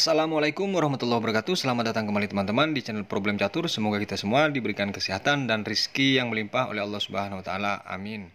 Assalamualaikum warahmatullahi wabarakatuh. Selamat datang kembali teman-teman di channel Problem Catur. Semoga kita semua diberikan kesehatan dan rizki yang melimpah oleh Allah Subhanahu wa taala. Amin.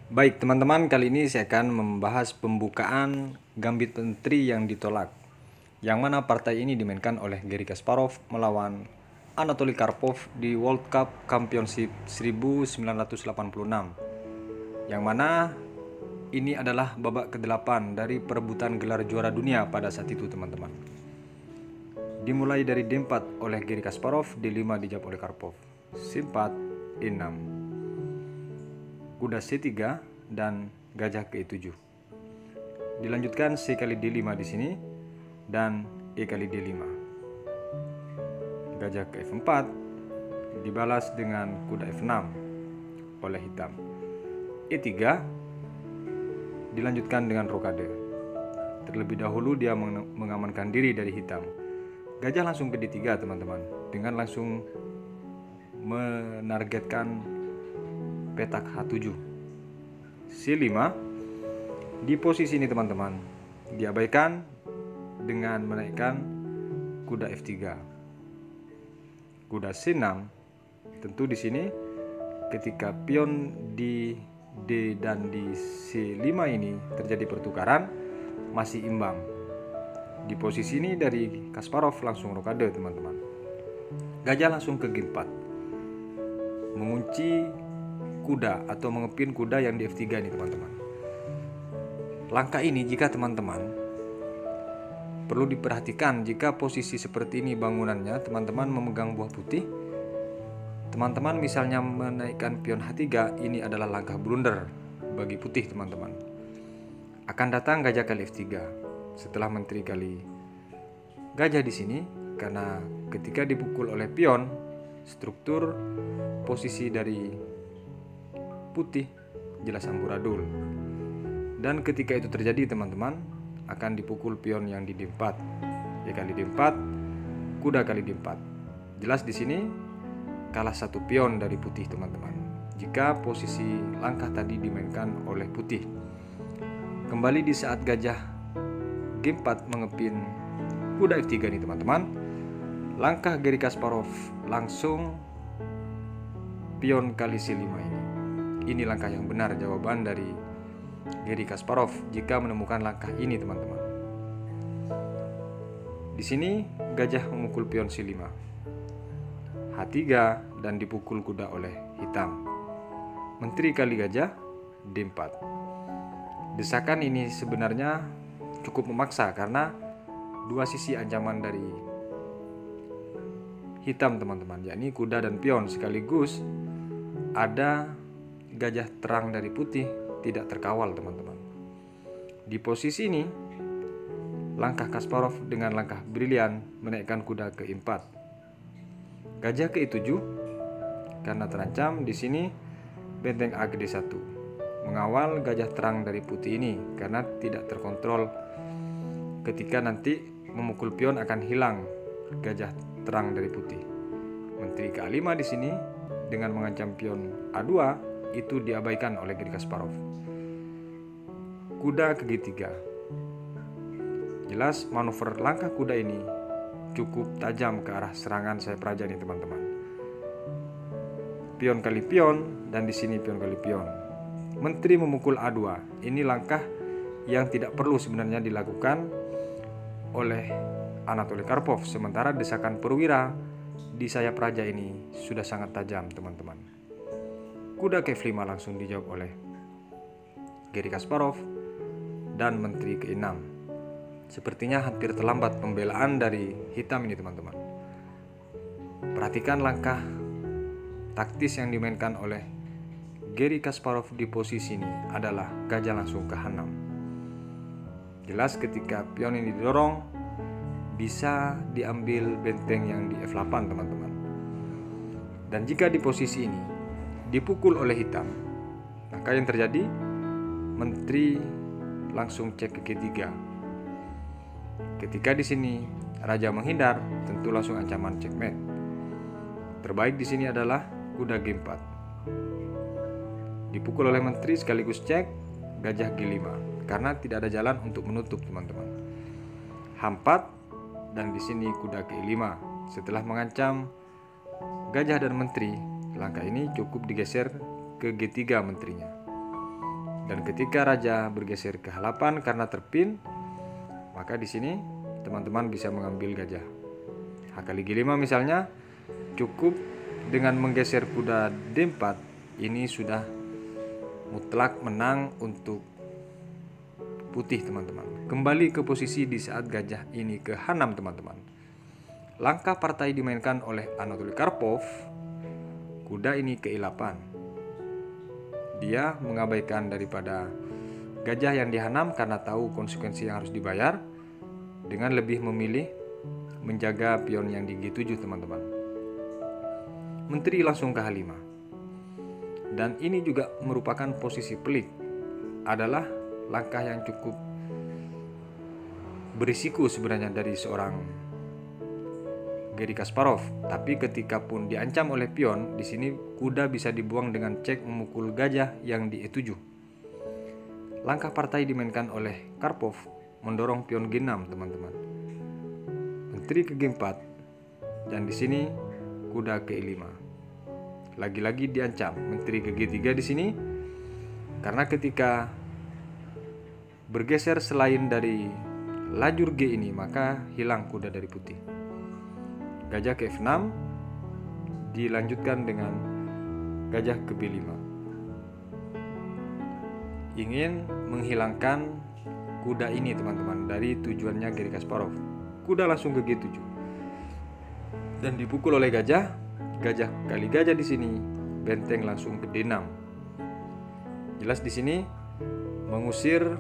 Baik, teman-teman, kali ini saya akan membahas pembukaan Gambit Menteri yang ditolak. Yang mana partai ini dimainkan oleh Garry Kasparov melawan Anatoly Karpov di World Cup Championship 1986. Yang mana ini adalah babak ke-8 dari perebutan gelar juara dunia pada saat itu, teman-teman. Dimulai dari D4 oleh Garry Kasparov, D5 dijawab oleh Karpov, C4, E6, kuda C3 dan gajah ke E7. Dilanjutkan C kali D5 di sini dan E kali D5. Gajah ke F4 dibalas dengan kuda F6 oleh hitam. E3 dilanjutkan dengan rokade. Terlebih dahulu dia mengamankan diri dari hitam. Gajah langsung ke D3, teman-teman, dengan langsung menargetkan petak H7. C5 di posisi ini, teman-teman, diabaikan dengan menaikkan kuda F3. Kuda C6, tentu di sini ketika pion di D dan di C5 ini terjadi pertukaran, masih imbang. Di posisi ini dari Kasparov langsung rokade, teman-teman. Gajah langsung ke G4, mengunci kuda atau mengepin kuda yang di F3 ini, teman-teman. Langkah ini, jika teman-teman perlu diperhatikan, jika posisi seperti ini bangunannya, teman-teman memegang buah putih, teman-teman misalnya menaikkan pion H3, ini adalah langkah blunder bagi putih, teman-teman. Akan datang gajah kali F3 setelah menteri kali gajah di sini, karena ketika dipukul oleh pion, struktur posisi dari putih jelas amburadul. Dan ketika itu terjadi, teman-teman, akan dipukul pion yang di D4, E kali D4, kuda kali D4. Jelas di sini kalah satu pion dari putih, teman-teman, jika posisi langkah tadi dimainkan oleh putih. Kembali di saat gajah G4 mengepin kuda F3 nih, teman-teman, langkah Garry Kasparov langsung pion kali C5 ini. Ini langkah yang benar, jawaban dari Garry Kasparov jika menemukan langkah ini, teman-teman. Di sini gajah memukul pion C5, H3 dan dipukul kuda oleh hitam. Menteri kali gajah D4. Desakan ini sebenarnya cukup memaksa karena dua sisi ancaman dari hitam, teman-teman, yakni kuda dan pion, sekaligus ada gajah terang dari putih tidak terkawal, teman-teman. Di posisi ini langkah Kasparov dengan langkah brilian menaikkan kuda ke E4. Gajah ke E7 karena terancam. Di sini benteng A ke D1 mengawal gajah terang dari putih ini karena tidak terkontrol. Ketika nanti memukul pion akan hilang gajah terang dari putih. Menteri ke A5 di sini dengan mengancam pion A2 itu diabaikan oleh Garry Kasparov. Kuda ke G3. Jelas manuver langkah kuda ini cukup tajam ke arah serangan sayap raja nih, teman-teman. Pion kali pion dan di sini pion kali pion. Menteri memukul A2. Ini langkah yang tidak perlu sebenarnya dilakukan oleh Anatoly Karpov, sementara desakan perwira di sayap raja ini sudah sangat tajam, teman-teman. Kuda ke F5 langsung dijawab oleh Garry Kasparov dan menteri ke E6. Sepertinya hampir terlambat pembelaan dari hitam ini, teman-teman. Perhatikan langkah taktis yang dimainkan oleh Garry Kasparov di posisi ini adalah gajah langsung ke H6. Jelas ketika pion ini didorong bisa diambil benteng yang di F8, teman-teman. Dan jika di posisi ini dipukul oleh hitam, maka yang terjadi menteri langsung cek ke G3. Ketika di sini raja menghindar, tentu langsung ancaman checkmate. Terbaik di sini adalah kuda G4. Dipukul oleh menteri sekaligus cek gajah G5 karena tidak ada jalan untuk menutup, teman-teman. H4 dan di sini kuda ke E5. Setelah mengancam gajah dan menteri, langkah ini cukup digeser ke G3 menterinya. Dan ketika raja bergeser ke H8 karena terpin, maka di sini teman-teman bisa mengambil gajah. H kali G5 misalnya, cukup dengan menggeser kuda D4, ini sudah mutlak menang untuk putih teman-teman. Kembali ke posisi di saat gajah ini ke H6 teman-teman. Langkah partai dimainkan oleh Anatoly Karpov, kuda ini ke E8. Dia mengabaikan daripada gajah yang di H6 karena tahu konsekuensi yang harus dibayar, dengan lebih memilih menjaga pion yang di G7 teman-teman. Menteri langsung ke H5. Dan ini juga merupakan posisi pelik. Adalah langkah yang cukup berisiko sebenarnya dari seorang Garry Kasparov. Tapi ketika pun diancam oleh pion, di sini kuda bisa dibuang dengan cek memukul gajah yang di E7. Langkah partai dimainkan oleh Karpov mendorong pion G6 teman-teman. Menteri ke G4 dan di sini kuda ke E5. Lagi-lagi diancam menteri ke G3 di sini karena ketika bergeser selain dari lajur G ini maka hilang kuda dari putih. Gajah ke F6 dilanjutkan dengan gajah ke B5. Ingin menghilangkan kuda ini teman-teman dari tujuannya Garry Kasparov. Kuda langsung ke G7 dan dipukul oleh gajah. Gajah kali gajah di sini, benteng langsung ke D6. Jelas di sini mengusir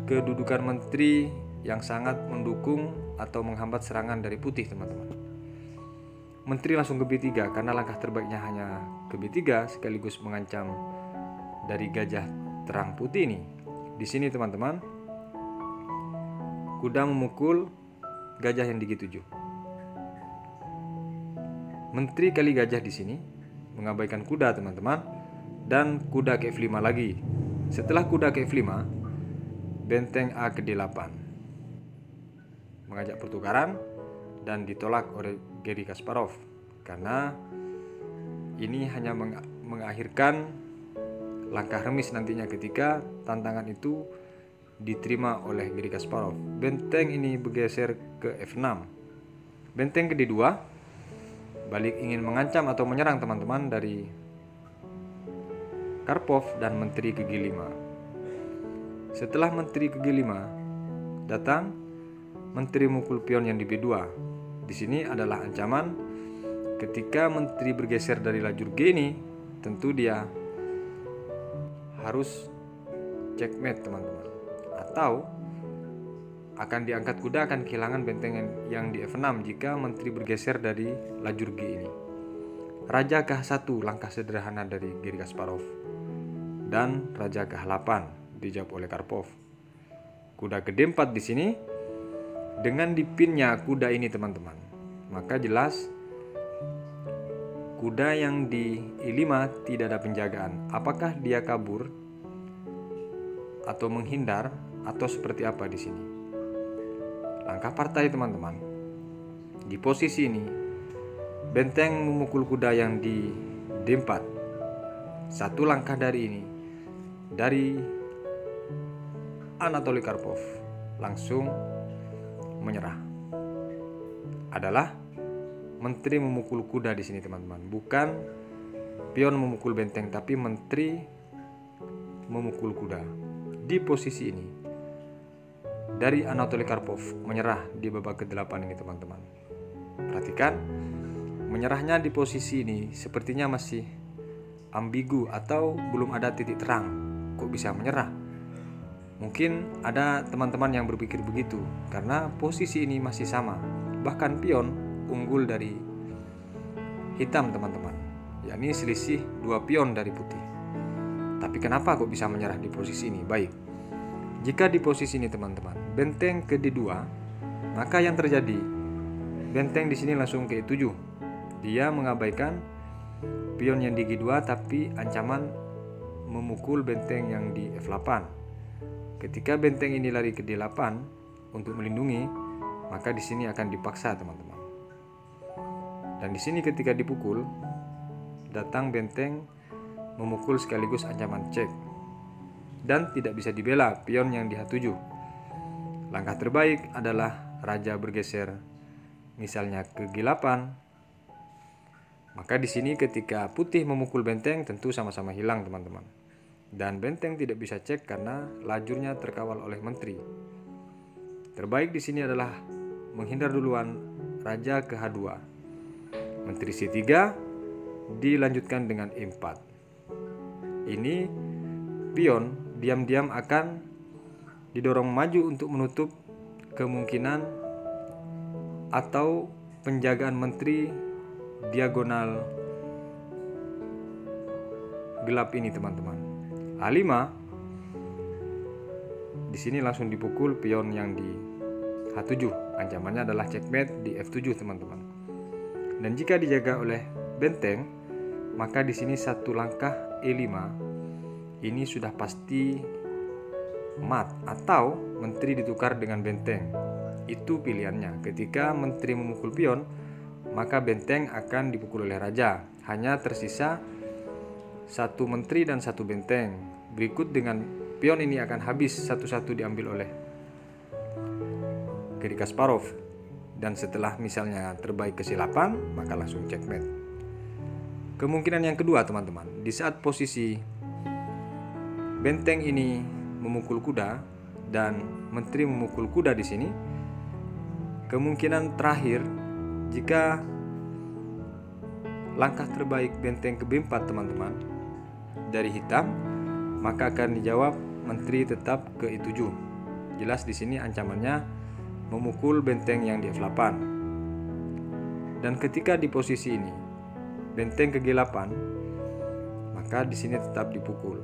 kedudukan menteri yang sangat mendukung atau menghambat serangan dari putih teman-teman. Menteri langsung ke B3 karena langkah terbaiknya hanya ke B3 sekaligus mengancam dari gajah terang putih ini. Di sini teman-teman, kuda memukul gajah yang di G7. Menteri kali gajah di sini mengabaikan kuda teman-teman dan kuda ke F5 lagi. Setelah kuda ke F5, benteng A ke D8. Mengajak pertukaran dan ditolak oleh Garry Kasparov karena ini hanya mengakhirkan langkah remis nantinya ketika tantangan itu diterima oleh Garry Kasparov. Benteng ini bergeser ke F6. Benteng ke D2 balik ingin mengancam atau menyerang teman-teman dari Karpov dan menteri ke G5. Setelah menteri ke G5 datang menteri mukul pion yang di B2. Di sini adalah ancaman ketika menteri bergeser dari lajur G ini, tentu dia harus checkmate teman-teman. Atau akan diangkat kuda, akan kehilangan benteng yang di F6 jika menteri bergeser dari lajur G ini. Raja ke H1 langkah sederhana dari Garry Kasparov. Dan raja ke H8 dijawab oleh Karpov. Kuda ke D4 di sini dengan dipinnya kuda ini teman-teman, maka jelas kuda yang di E5 tidak ada penjagaan. Apakah dia kabur atau menghindar atau seperti apa di sini? Langkah partai teman-teman. Di posisi ini benteng memukul kuda yang di D4. Satu langkah dari ini dari Anatoly Karpov langsung menyerah. Adalah menteri memukul kuda di sini teman-teman, bukan pion memukul benteng, tapi menteri memukul kuda. Di posisi ini dari Anatoly Karpov menyerah di babak ke-8 ini teman-teman. Perhatikan, menyerahnya di posisi ini sepertinya masih ambigu atau belum ada titik terang. Kok bisa menyerah? Mungkin ada teman-teman yang berpikir begitu karena posisi ini masih sama. Bahkan pion unggul dari hitam teman-teman, yakni selisih 2 pion dari putih. Tapi kenapa kok bisa menyerah di posisi ini? Baik, jika di posisi ini teman-teman benteng ke D2, maka yang terjadi benteng di sini langsung ke E7. Dia mengabaikan pion yang di G2 tapi ancaman memukul benteng yang di F8. Ketika benteng ini lari ke D8 untuk melindungi, maka di sini akan dipaksa teman-teman. Dan di sini ketika dipukul, datang benteng memukul sekaligus ancaman cek dan tidak bisa dibela pion yang di H7. Langkah terbaik adalah raja bergeser misalnya ke G8. Maka di sini ketika putih memukul benteng tentu sama-sama hilang teman-teman. Dan benteng tidak bisa cek karena lajurnya terkawal oleh menteri. Terbaik di sini adalah menghindar duluan raja ke H2. Menteri C3 dilanjutkan dengan E4. Ini pion diam-diam akan didorong maju untuk menutup kemungkinan atau penjagaan menteri diagonal gelap ini teman-teman. A5 di sini langsung dipukul pion yang di H7. Ancamannya adalah checkmate di F7 teman-teman. Dan jika dijaga oleh benteng, maka di sini satu langkah E5 ini sudah pasti mat atau menteri ditukar dengan benteng. Itu pilihannya. Ketika menteri memukul pion, maka benteng akan dipukul oleh raja. Hanya tersisa satu menteri dan satu benteng. Berikut dengan pion ini akan habis satu-satu diambil oleh Garry Kasparov. Dan setelah misalnya terbaik ke C8, maka langsung checkmate. Kemungkinan yang kedua teman-teman, di saat posisi benteng ini memukul kuda dan menteri memukul kuda di sini, kemungkinan terakhir jika langkah terbaik benteng ke B4 teman-teman dari hitam, maka akan dijawab menteri tetap ke E7. Jelas di sini ancamannya memukul benteng yang di F8. Dan ketika di posisi ini benteng ke G8, maka di sini tetap dipukul.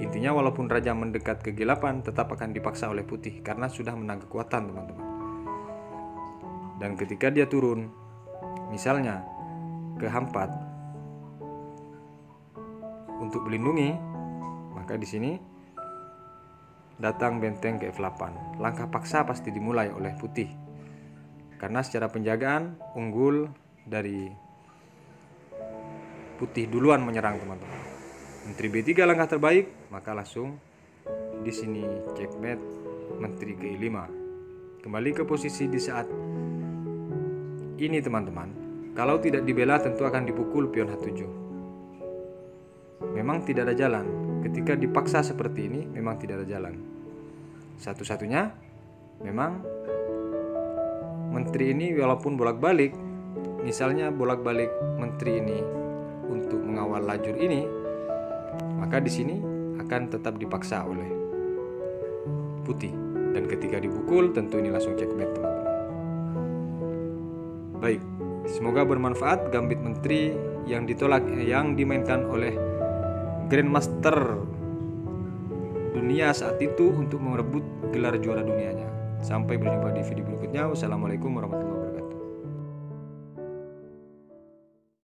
Intinya walaupun raja mendekat ke G8 tetap akan dipaksa oleh putih karena sudah menang kekuatan teman-teman. Dan ketika dia turun misalnya ke H4 untuk melindungi, maka di sini datang benteng ke F8. Langkah paksa pasti dimulai oleh putih karena secara penjagaan unggul dari putih duluan menyerang teman-teman. Menteri B3 langkah terbaik, maka langsung di sini checkmate menteri ke E5. Kembali ke posisi di saat ini teman-teman. Kalau tidak dibela tentu akan dipukul pion H7. Memang tidak ada jalan. Ketika dipaksa seperti ini memang tidak ada jalan. Satu-satunya memang menteri ini walaupun bolak-balik, misalnya bolak-balik menteri ini untuk mengawal lajur ini, maka di sini akan tetap dipaksa oleh putih. Dan ketika dipukul tentu ini langsung checkmate teman-teman. Baik, semoga bermanfaat gambit menteri yang ditolak yang dimainkan oleh Grandmaster dunia saat itu untuk merebut gelar juara dunianya. Sampai berjumpa di video berikutnya. Wassalamualaikum warahmatullahi wabarakatuh.